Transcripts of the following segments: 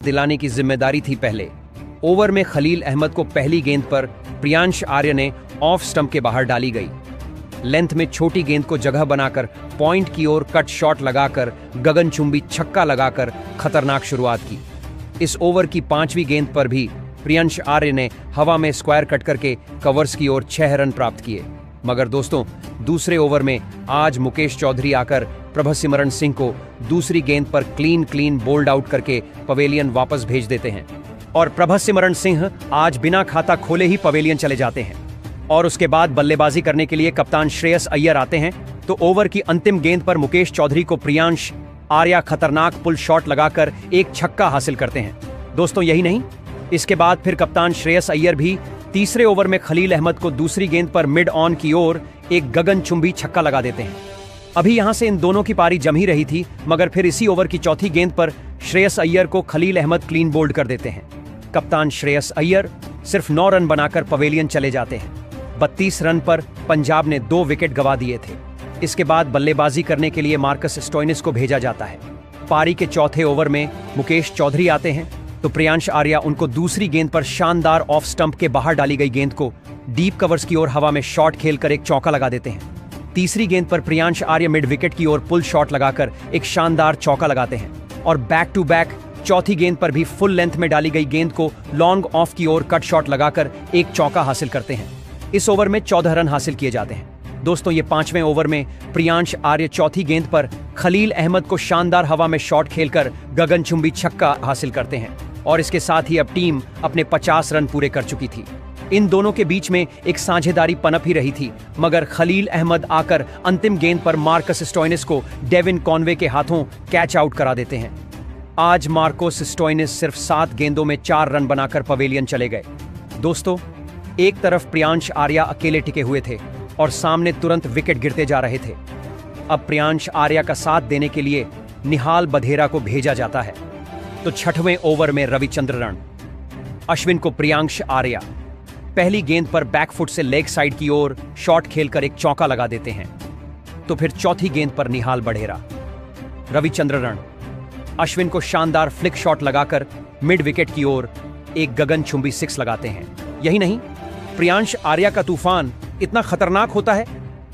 दिलाने की जिम्मेदारी थी। पहले ओवर में खलील अहमद को पहली गेंद पर प्रियांश आर्य ने ऑफ स्टंप के बाहर डाली गई। लेंथ में छोटी गेंद को जगह बनाकर पॉइंट की ओर कट शॉट लगाकर गगनचुंबी छक्का लगाकर खतरनाक शुरुआत की। इस ओवर की 5वीं गेंद पर भी प्रियांश आर्य ने हवा में स्क्वायर कट करके कवर्स की ओर 6 रन प्राप्त किए। मगर दोस्तों, दूसरे ओवर में आज मुकेश चौधरी आकर प्रभसिमरन सिंह को दूसरी गेंद पर क्लीन बोल्ड आउट करके पवेलियन वापस भेज देते हैं और प्रभसिमरन सिंह आज बिना खाता खोले ही पवेलियन चले जाते हैं। और उसके बाद बल्लेबाजी करने के लिए कप्तान श्रेयस अय्यर आते हैं। तो ओवर की अंतिम गेंद पर मुकेश चौधरी को प्रियांश आर्या खतरनाक पुल शॉट लगाकर एक छक्का हासिल करते हैं। दोस्तों, यही नहीं, इसके बाद फिर कप्तान श्रेयस अय्यर भी तीसरे ओवर में खलील अहमद को दूसरी गेंद पर मिड ऑन की ओर एक गगनचुंबी छक्का लगा देते हैं। अभी यहां से इन दोनों की पारी जम ही रही थी, मगर फिर इसी ओवर की चौथी गेंद पर श्रेयस अय्यर को खलील अहमद क्लीन बोल्ड कर देते हैं। कप्तान श्रेयस अय्यर सिर्फ 9 रन बनाकर पवेलियन चले जाते हैं। 32 रन पर पंजाब ने 2 विकेट गंवा दिए थे। इसके बाद बल्लेबाजी करने के लिए मार्कस स्टोइनिस को भेजा जाता है। पारी के चौथे ओवर में मुकेश चौधरी आते हैं तो प्रियांश आर्या उनको दूसरी गेंद पर शानदार ऑफ स्टंप के बाहर डाली गई गेंद को डीप कवर्स की ओर हवा में शॉट खेलकर एक चौका लगा देते हैं। तीसरी गेंद पर प्रियांश आर्या मिड विकेट की ओर पुल शॉट लगाकर एक शानदार चौका लगाते हैं और बैक टू बैक चौथी गेंद पर भी फुल लेंथ में डाली गई गेंद को लॉन्ग ऑफ की ओर कट शॉट लगाकर एक चौका हासिल करते हैं। इस ओवर में 14 रन हासिल किए जाते हैं। दोस्तों, ये 5वें ओवर में प्रियांश आर्य चौथी गेंद पर खलील अहमद को शानदार हवा में शॉट खेलकर गगनचुंबी छक्का हासिल करते हैं और इसके साथ ही अब टीम अपने 50 रन पूरे कर चुकी थी। इन दोनों के बीच में एक साझेदारी पनप ही रही थी, मगर खलील अहमद आकर अंतिम गेंद पर मार्कस स्टोइनिस को डेविन कॉनवे के हाथों कैच आउट करा देते हैं। आज मार्कोस स्टोइनिस सिर्फ 7 गेंदों में 4 रन बनाकर पवेलियन चले गए। दोस्तों, एक तरफ प्रियांश आर्या अकेले टिके हुए थे और सामने तुरंत विकेट गिरते जा रहे थे। अब प्रियांश आर्या का साथ देने के लिए निहाल बधेरा को भेजा जाता है। तो 6वें ओवर में रविचंद्रन अश्विन को प्रियांश आर्या पहली गेंद पर बैकफुट से लेग साइड की ओर शॉट खेलकर एक चौका लगा देते हैं। तो फिर चौथी गेंद पर निहाल बधेरा रविचंद्रन अश्विन को शानदार फ्लिक शॉट लगाकर मिड विकेट की ओर एक गगनचुंबी 6 लगाते हैं। यही नहीं, प्रियांश आर्या का तूफान इतना खतरनाक होता है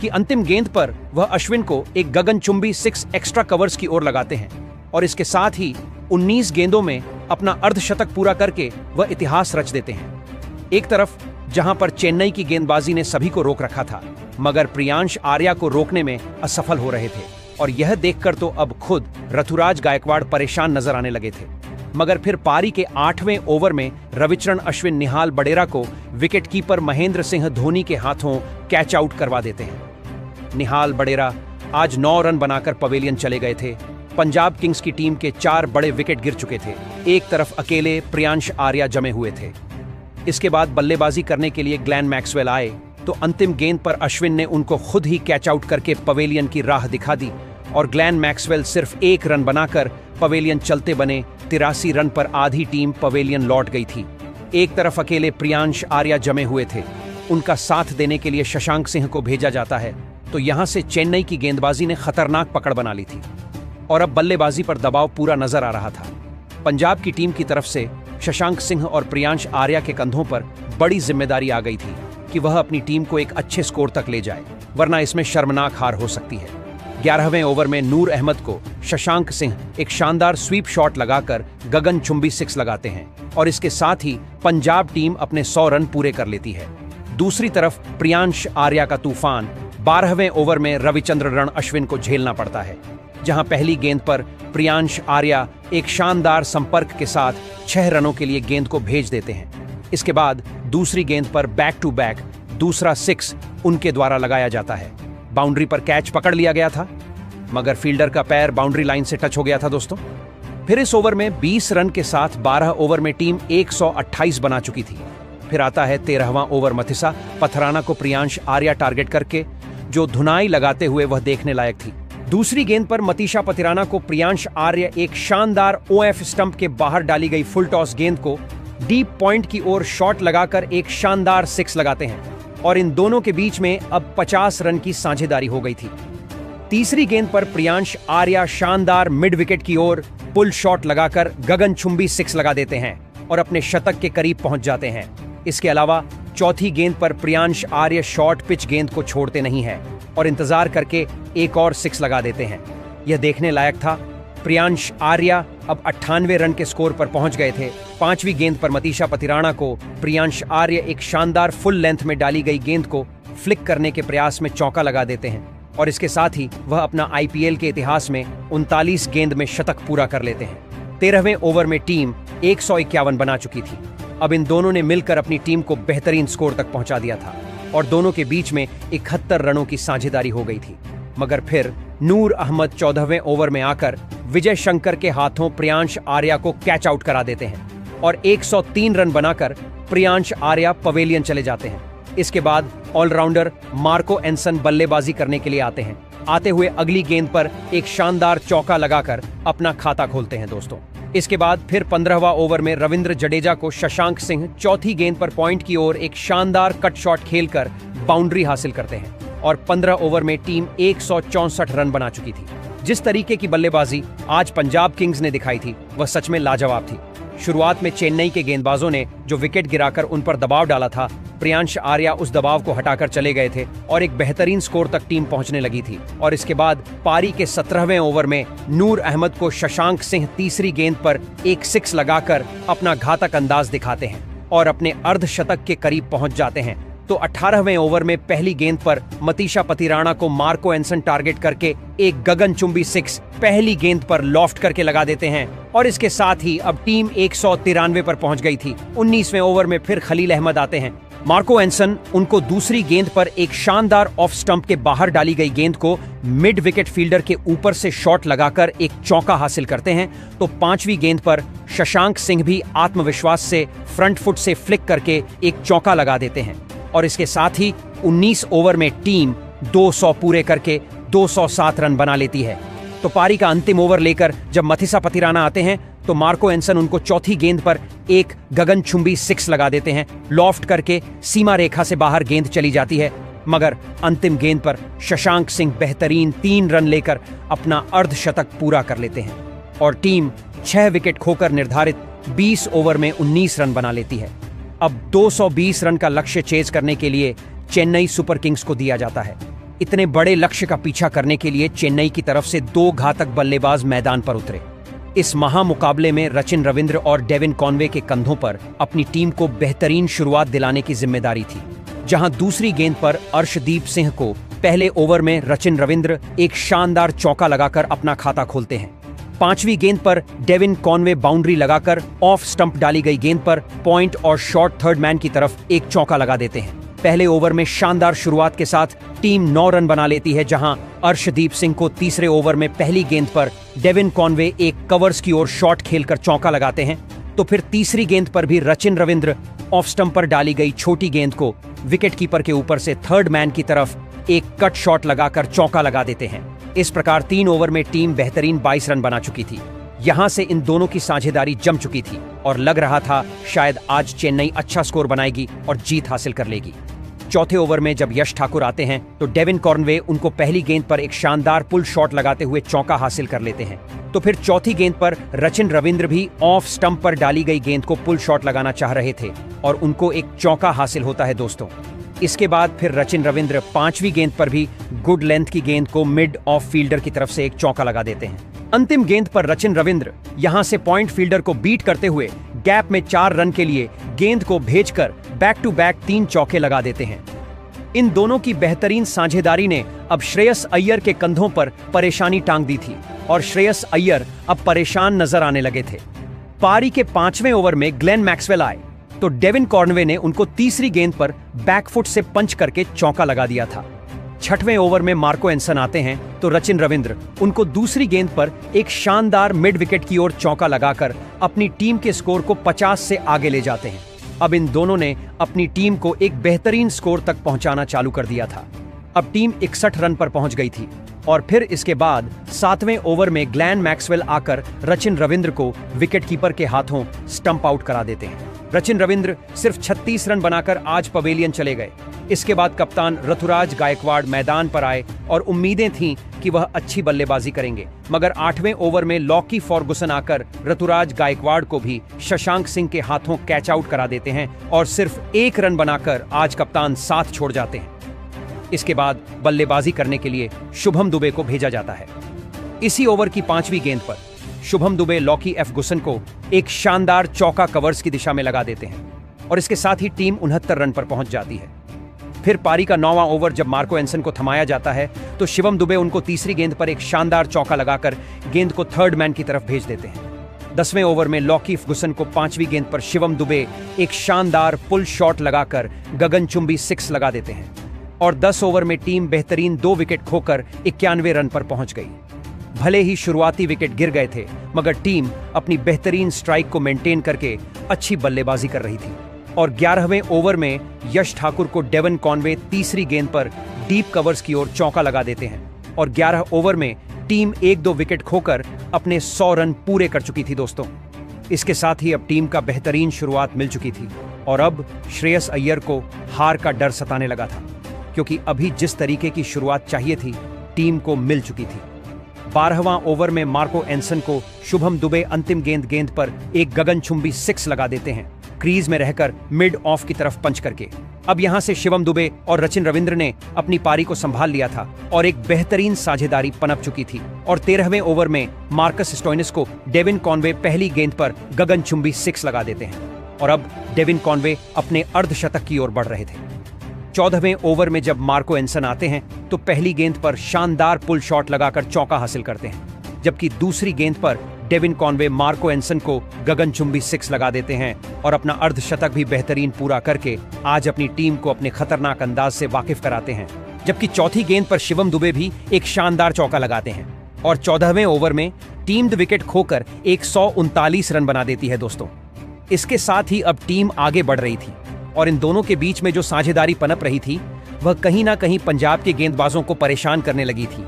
कि अंतिम गेंद पर वह अश्विन को एक गगनचुंबी 6 एक्स्ट्रा कवर्स की ओर लगाते हैं और इसके साथ ही 19 गेंदों में अपना अर्धशतक पूरा करके वह इतिहास रच देते हैं। एक तरफ जहां पर चेन्नई की गेंदबाजी ने सभी को रोक रखा था, मगर प्रियांश आर्या को रोकने में असफल हो रहे थे और यह देखकर तो अब खुद ऋतुराज गायकवाड़ परेशान नजर आने लगे थे। मगर फिर पारी के 8वें ओवर में रविचंद्रन अश्विन निहाल बधेरा को विकेटकीपर महेंद्र सिंह धोनी के हाथों कैच आउट करवा देते हैं। निहाल बधेरा आज 9 रन बनाकर पवेलियन चले गए थे। पंजाब किंग्स की टीम के 4 बड़े विकेट गिर चुके थे। एक तरफ अकेले प्रियांश आर्या जमे हुए थे। इसके बाद बल्लेबाजी करने के लिए ग्लेन मैक्सवेल आए तो अंतिम गेंद पर अश्विन ने उनको खुद ही कैच आउट करके पवेलियन की राह दिखा दी और ग्लेन मैक्सवेल सिर्फ 1 रन बनाकर पवेलियन चलते बने। 83 रन पर आधी टीम पवेलियन लौट गई थी। एक तरफ अकेले प्रियांश आर्या जमे हुए थे। उनका साथ देने के लिए शशांक सिंह को भेजा जाता है तो यहां से चेन्नई की गेंदबाजी ने खतरनाक पकड़ बना ली थी और अब बल्लेबाजी पर दबाव पूरा नजर आ रहा था। पंजाब की टीम की तरफ से शशांक सिंह और प्रियांश आर्या के कंधों पर बड़ी जिम्मेदारी आ गई थी कि वह अपनी टीम को एक अच्छे स्कोर तक ले जाए, वरना इसमें शर्मनाक हार हो सकती है। 11वें ओवर में नूर अहमद को शशांक सिंह एक शानदार स्वीप शॉट लगाकर गगनचुंबी 6 लगाते हैं और इसके साथ ही पंजाब टीम अपने 100 रन पूरे कर लेती है। दूसरी तरफ प्रियांश आर्या का तूफान 12वें ओवर में रविचंद्रन अश्विन को झेलना पड़ता है, जहां पहली गेंद पर प्रियांश आर्या एक शानदार संपर्क के साथ 6 रनों के लिए गेंद को भेज देते हैं। इसके बाद दूसरी गेंद पर बैक टू बैक दूसरा 6 उनके द्वारा लगाया जाता है। बाउंड्री पर कैच पकड़ लिया गया था, मगर फील्डर का पैर बाउंड्री लाइन से टच हो गया था। दोस्तों, फिर इस ओवर में 20 रन के साथ 12 ओवर में टीम 128 बना चुकी थी। फिर आता है 13वां ओवर। मथिसा पथराना को प्रियांश आर्या टारगेट करके जो धुनाई लगाते हुए वह देखने लायक थी। दूसरी गेंद पर मतीशा पथिराना को प्रियांश आर्य एक शानदार ओएफ स्टंप के बाहर डाली गई फुल टॉस गेंद को डीप पॉइंट की ओर शॉट लगाकर एक शानदार 6 लगाते हैं और इन दोनों के बीच में अब 50 रन की साझेदारी हो गई थी। तीसरी गेंद पर प्रियांश आर्या शानदार मिड विकेट की ओर पुल शॉट लगाकर गगनचुंबी 6 लगा देते हैं और अपने शतक के करीब पहुंच जाते हैं। इसके अलावा चौथी गेंद पर प्रियांश आर्य शॉर्ट पिच गेंद को छोड़ते नहीं है और इंतजार करके एक और 6 लगा देते हैं। यह देखने लायक था। प्रियांश आर्य अब 98 रन के स्कोर पर पहुंच गए थे। पांचवी गेंद पर मतीशा पतिराणा को प्रियांश आर्य एक शानदार फुल लेंथ में डाली गई गेंद को फ्लिक करने के प्रयास में चौका लगा देते हैं और इसके साथ ही वह अपना आईपीएल के इतिहास में 39 गेंद में शतक पूरा कर लेते हैं। 13वें ओवर में टीम 151 बना चुकी थी। अब इन दोनों ने मिलकर अपनी टीम को बेहतरीन स्कोर तक पहुंचा दिया था और दोनों के बीच में 71 रनों की साझेदारी हो गई थी। मगर फिर नूर अहमद 14वें ओवर में आकर विजय शंकर के हाथों प्रियांश आर्य को कैच आउट करा देते हैं और 103 रन बनाकर प्रियांश आर्य पवेलियन चले जाते हैं। इसके बाद ऑलराउंडर मार्को एंसन बल्लेबाजी करने के लिए आते हैं। आते हुए अगली गेंद पर एक शानदार चौका लगाकर अपना खाता खोलते हैं दोस्तों। इसके बाद फिर 15वां ओवर में रविंद्र जडेजा को शशांक सिंह चौथी गेंद पर पॉइंट की ओर एक शानदार कट शॉट खेलकर बाउंड्री हासिल करते हैं और 15 ओवर में टीम 164 रन बना चुकी थी। जिस तरीके की बल्लेबाजी आज पंजाब किंग्स ने दिखाई थी वह सच में लाजवाब थी। शुरुआत में चेन्नई के गेंदबाजों ने जो विकेट गिराकर उन पर दबाव डाला था, प्रियांश आर्य उस दबाव को हटाकर चले गए थे और एक बेहतरीन स्कोर तक टीम पहुंचने लगी थी। और इसके बाद पारी के 17वें ओवर में नूर अहमद को शशांक सिंह तीसरी गेंद पर एक 6 लगाकर अपना घातक अंदाज दिखाते हैं और अपने अर्धशतक के करीब पहुंच जाते हैं। तो 18वें ओवर में पहली गेंद पर मतीशा पतिराणा को मार्को एंसन टारगेट करके एक गगनचुंबी 6 पहली गेंद पर लॉफ्ट करके लगा देते हैं और इसके साथ ही अब टीम 193 पर पहुंच गई थी। 19वें ओवर में फिर खलील अहमद आते हैं। मार्को एंसन उनको दूसरी गेंद पर एक शानदार ऑफ स्टंप के बाहर डाली गई गेंद को मिड विकेट फील्डर के ऊपर से शॉट लगाकर एक चौका हासिल करते हैं। तो 5वीं गेंद पर शशांक सिंह भी आत्मविश्वास से फ्रंट फुट से फ्लिक करके एक चौका लगा देते हैं और इसके साथ ही 19 ओवर में टीम 200 पूरे करके 207 रन बना लेती है। तो पारी का अंतिम ओवर लेकर जब मतीशा पतिराणा आते हैं तो मार्को एंसन उनको चौथी गेंद पर एक गगनचुंबी 6 लगा देते हैं। लॉफ्ट करके सीमा रेखा से बाहर गेंद चली जाती है, मगर अंतिम गेंद पर शशांक सिंह बेहतरीन 3 रन लेकर अपना अर्धशतक पूरा कर लेते हैं और टीम 6 विकेट खोकर निर्धारित 20 ओवर में 19 रन बना लेती है। अब 220 रन का लक्ष्य चेज करने के लिए चेन्नई सुपर किंग्स को दिया जाता है। इतने बड़े लक्ष्य का पीछा करने के लिए चेन्नई की तरफ से 2 घातक बल्लेबाज मैदान पर उतरे। इस महामुकाबले में रचिन रविंद्र और डेविन कॉनवे के कंधों पर अपनी टीम को बेहतरीन शुरुआत दिलाने की जिम्मेदारी थी। जहां दूसरी गेंद पर अर्शदीप सिंह को पहले ओवर में रचिन रविंद्र एक शानदार चौका लगाकर अपना खाता खोलते हैं। 5वीं गेंद पर डेविन कॉनवे बाउंड्री लगाकर ऑफ स्टंप डाली गई गेंद पर पॉइंट और शॉर्ट थर्ड मैन की तरफ एक चौका लगा देते हैं। पहले ओवर में शानदार शुरुआत के साथ टीम 9 रन बना लेती है, जहां अर्शदीप सिंह को तीसरे ओवर में पहली गेंद पर डेविन कॉनवे एक कवर्स की ओर शॉट खेलकर चौका लगाते हैं। तो फिर तीसरी गेंद पर भी रचिन रविंद्र ऑफ स्टंप पर डाली गई छोटी गेंद को विकेट कीपर के ऊपर से थर्ड मैन की तरफ एक कट शॉट लगाकर चौका लगा देते हैं। इस प्रकार 3 ओवर में टीम बेहतरीन 22 रन बना चुकी थी। यहां से इन दोनों की साझेदारी जम चुकी थी और लग रहा था शायद आज चेन्नई अच्छा स्कोर बनाएगी और जीत हासिल कर लेगी। चौथे ओवर में जब यश ठाकुर आते हैं तो डेविन कॉनवे उनको पहली गेंद पर एक शानदार पुल शॉट लगाते हुए चौका हासिल कर लेते हैं। तो फिर चौथी गेंद पर रचिन रविंद्र भी ऑफ स्टंप पर डाली गई गेंद को पुल शॉट लगाना चाह रहे थे और उनको एक चौका हासिल होता है दोस्तों। इसके बाद फिर रचिन रविंद्र 5वीं गेंद पर भी गुड लेंथ की गेंद को मिड ऑफ फील्डर की तरफ से एक चौका लगा देते हैं। अंतिम गेंद पर रचिन रविंद्र यहां से पॉइंट फील्डर को बीट करते हुए गैप में 4 रन के लिए गेंद को भेजकर बैक टू बैक 3 चौके लगा देते हैं। इन दोनों की बेहतरीन साझेदारी ने अब श्रेयस अय्यर के कंधों पर परेशानी टांग दी थी और श्रेयस अय्यर अब परेशान नजर आने लगे थे। पारी के 5वें ओवर में ग्लेन मैक्सवेल आए तो डेविन कॉनवे ने उनको तीसरी गेंद पर बैकफुट से पंच करके चौका लगा दिया था। 6वें ओवर में मार्को एंसन आते हैं तो रचिन रविंद्र उनको दूसरी गेंद पर एक शानदार मिड विकेट की ओर चौका लगाकर अपनी टीम के स्कोर को 50 से आगे ले जाते हैं। अब इन दोनों ने अपनी टीम को एक बेहतरीन स्कोर तक पहुंचाना चालू कर दिया था। अब टीम 61 रन पर पहुंच गई थी और फिर इसके बाद 7वें ओवर में ग्लेन मैक्सवेल आकर रचिन रविंद्र को विकेट कीपर के हाथों स्टंप आउट करा देते हैं। रचिन रविंद्र सिर्फ 36 रन बनाकर आज पवेलियन चले गए। इसके बाद कप्तान ऋतुराज गायकवाड़ मैदान पर आए और उम्मीदें थीं कि वह अच्छी बल्लेबाजी करेंगे, मगर 8वें ओवर में लॉकी फर्गुसन आकर ऋतुराज गायकवाड़ को भी शशांक सिंह के हाथों कैच आउट करा देते हैं और सिर्फ 1 रन बनाकर आज कप्तान साथ छोड़ जाते हैं। इसके बाद बल्लेबाजी करने के लिए शुभम दुबे को भेजा जाता है। इसी ओवर की 5वीं गेंद पर शुभम दुबे लॉकी फर्गुसन को एक शानदार चौका कवर्स की दिशा में लगा देते हैं और इसके साथ ही टीम 69 रन पर पहुंच जाती है। फिर पारी का 9वां ओवर जब मार्को एंसन को थमाया जाता है तो शिवम दुबे उनको तीसरी गेंद पर एक शानदार चौका लगाकर गेंद को थर्ड मैन की तरफ भेज देते हैं। 10वें ओवर में लॉकी फर्गुसन को 5वीं गेंद पर शिवम दुबे एक शानदार पुल शॉट लगाकर गगनचुंबी 6 लगा देते हैं और 10 ओवर में टीम बेहतरीन 2 विकेट खोकर 91 रन पर पहुंच गई। भले ही शुरुआती विकेट गिर गए थे, मगर टीम अपनी बेहतरीन स्ट्राइक को मेंटेन करके अच्छी बल्लेबाजी कर रही थी और 11वें ओवर में यश ठाकुर को डेवन कॉनवे तीसरी गेंद पर डीप कवर्स की ओर चौका लगा देते हैं और 11 ओवर में टीम 1-2 विकेट खोकर अपने 100 रन पूरे कर चुकी थी दोस्तों। इसके साथ ही अब टीम का बेहतरीन शुरुआत मिल चुकी थी और अब श्रेयस अय्यर को हार का डर सताने लगा था, क्योंकि अभी जिस तरीके की शुरुआत चाहिए थी टीम को मिल चुकी थी। 12वां ओवर में मार्को एंसन को शुभम दुबे अंतिम गेंद पर एक गगनचुंबी 6 लगा देते हैं, क्रीज में रहकर मिड ऑफ की तरफ पंच करके। अब यहां से शिवम दुबे और रचिन रविंद्र ने अपनी पारी को संभाल लिया था और एक बेहतरीन साझेदारी पनप चुकी थी और 13वें ओवर में मार्कस स्टोइनिस को डेविन कॉनवे पहली गेंद पर गगनचुंबी 6 लगा देते हैं और अब डेविन कॉनवे अपने अर्धशतक की ओर बढ़ रहे थे। 14वें ओवर में जब मार्को एंसन आते हैं तो पहली गेंद पर शानदार पुल शॉट लगाकर चौका हासिल करते हैं, जबकि दूसरी गेंद पर डेविन कॉनवे मार्को एंसन को गगनचुंबी 6 लगा देते हैं और अपना अर्धशतक भी बेहतरीन पूरा करके आज अपनी टीम को अपने खतरनाक अंदाज से वाकिफ कराते हैं। जबकि चौथी गेंद पर शिवम दुबे भी एक शानदार चौका लगाते हैं और 14वें ओवर में टीम विकेट खोकर 139 रन बना देती है दोस्तों। इसके साथ ही अब टीम आगे बढ़ रही थी और इन दोनों के बीच में जो साझेदारी पनप रही थी वह कहीं ना कहीं पंजाब के गेंदबाजों को परेशान करने लगी थी।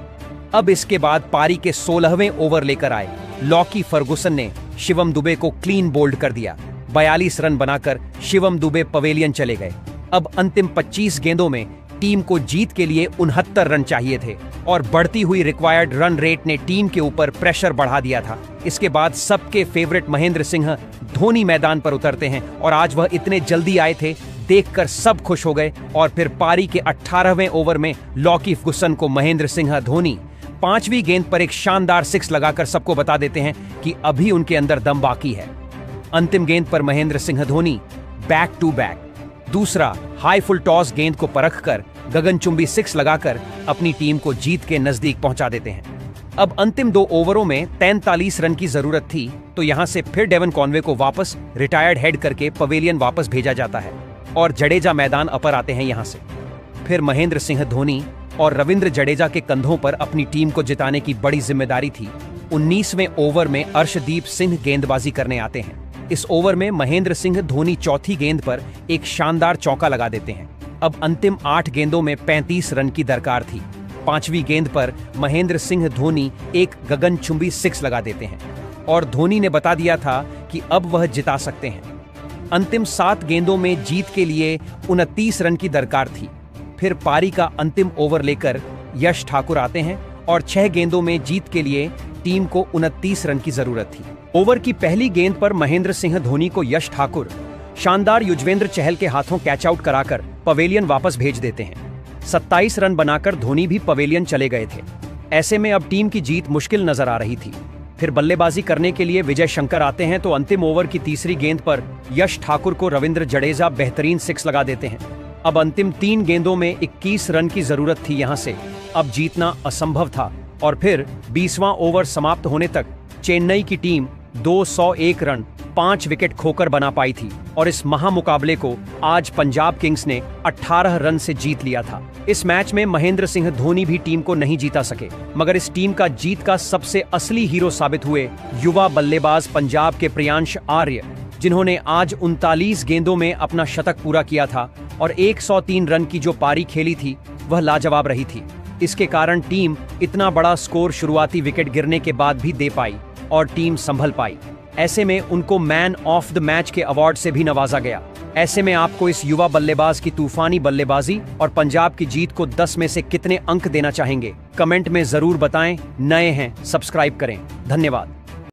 अब इसके बाद पारी के 16वें ओवर लेकर आए लॉकी फर्गुसन ने शिवम दुबे को क्लीन बोल्ड कर दिया। 42 रन बनाकर शिवम दुबे पवेलियन चले गए। अब अंतिम 25 गेंदों में टीम को जीत के लिए 69 रन चाहिए थे और बढ़ती हुई रिक्वायर्ड रन रेट ने टीम के ऊपर प्रेशर बढ़ा दिया था। इसके बाद सबके फेवरेट महेंद्र सिंह धोनी मैदान पर उतरते हैं और आज वह इतने जल्दी आए थे, देखकर सब खुश हो गए और फिर पारी के 18वें ओवर में लॉकी फर्गुसन को महेंद्र सिंह धोनी 5वीं गेंद पर एक शानदार 6 लगाकर सबको बता देते हैं कि अभी उनके अंदर दम बाकी है। अंतिम गेंद पर Mahendra Singh Dhoni back to back दूसरा हाई फुल टॉस गेंद को परखकर गगनचुंबी 6 लगाकर अपनी टीम को जीत के नजदीक पहुंचा देते हैं। अब अंतिम 2 ओवरों में 43 रन की जरूरत थी, तो यहां से फिर डेवन कॉनवे को वापस रिटायर्ड हेड करके पवेलियन वापस भेजा जाता है और जडेजा मैदान अपर आते हैं। यहां से फिर महेंद्र सिंह धोनी और रविंद्र जडेजा के कंधों पर अपनी टीम को जिताने की बड़ी जिम्मेदारी थी। 19वें ओवर में अर्शदीप सिंह गेंदबाजी करने आते हैं। इस ओवर में महेंद्र सिंह धोनी चौथी गेंद पर एक शानदार चौका लगा देते हैं। अब अंतिम 8 गेंदों में 35 रन की दरकार थी। 5वीं गेंद पर महेंद्र सिंह धोनी एक गगनचुंबी 6 लगा देते हैं और धोनी ने बता दिया था कि अब वह जिता सकते हैं। अंतिम 7 गेंदों में जीत के लिए 29 रन की दरकार थी। फिर पारी का अंतिम ओवर लेकर यश ठाकुर आते हैं और 6 गेंदों में जीत के लिए टीम को 29 रन की जरूरत थी। ओवर की पहली गेंद पर महेंद्र सिंह धोनी को यश ठाकुर शानदार युजवेंद्र चहल के हाथों कैच आउट कराकर पवेलियन वापस भेज देते हैं। 27 रन बनाकर धोनी भी पवेलियन चले गए थे। ऐसे में अब टीम की जीत मुश्किल नजर आ रही थी। फिर बल्लेबाजी करने के लिए विजय शंकर आते हैं तो अंतिम ओवर की तीसरी गेंद पर यश ठाकुर को रविंद्र जडेजा बेहतरीन 6 लगा देते हैं। अब अंतिम 3 गेंदों में 21 रन की जरूरत थी। यहां से अब जीतना असंभव था और फिर 20वां ओवर समाप्त होने तक चेन्नई की टीम 201 रन 5 विकेट खोकर बना पाई थी और इस महामुकाबले को आज पंजाब किंग्स ने 18 रन से जीत लिया था। इस मैच में महेंद्र सिंह धोनी भी टीम को नहीं जीता सके, मगर इस टीम का जीत का सबसे असली हीरो साबित हुए युवा बल्लेबाज पंजाब के प्रियांश आर्य, जिन्होंने आज 39 गेंदों में अपना शतक पूरा किया था और 103 रन की जो पारी खेली थी वह लाजवाब रही थी। इसके कारण टीम इतना बड़ा स्कोर शुरुआती विकेट गिरने के बाद भी दे पाई और टीम संभल पाई। ऐसे में उनको मैन ऑफ द मैच के अवार्ड से भी नवाजा गया। ऐसे में आपको इस युवा बल्लेबाज की तूफानी बल्लेबाजी और पंजाब की जीत को 10 में से कितने अंक देना चाहेंगे? कमेंट में जरूर बताएं। नए हैं, सब्सक्राइब करें। धन्यवाद।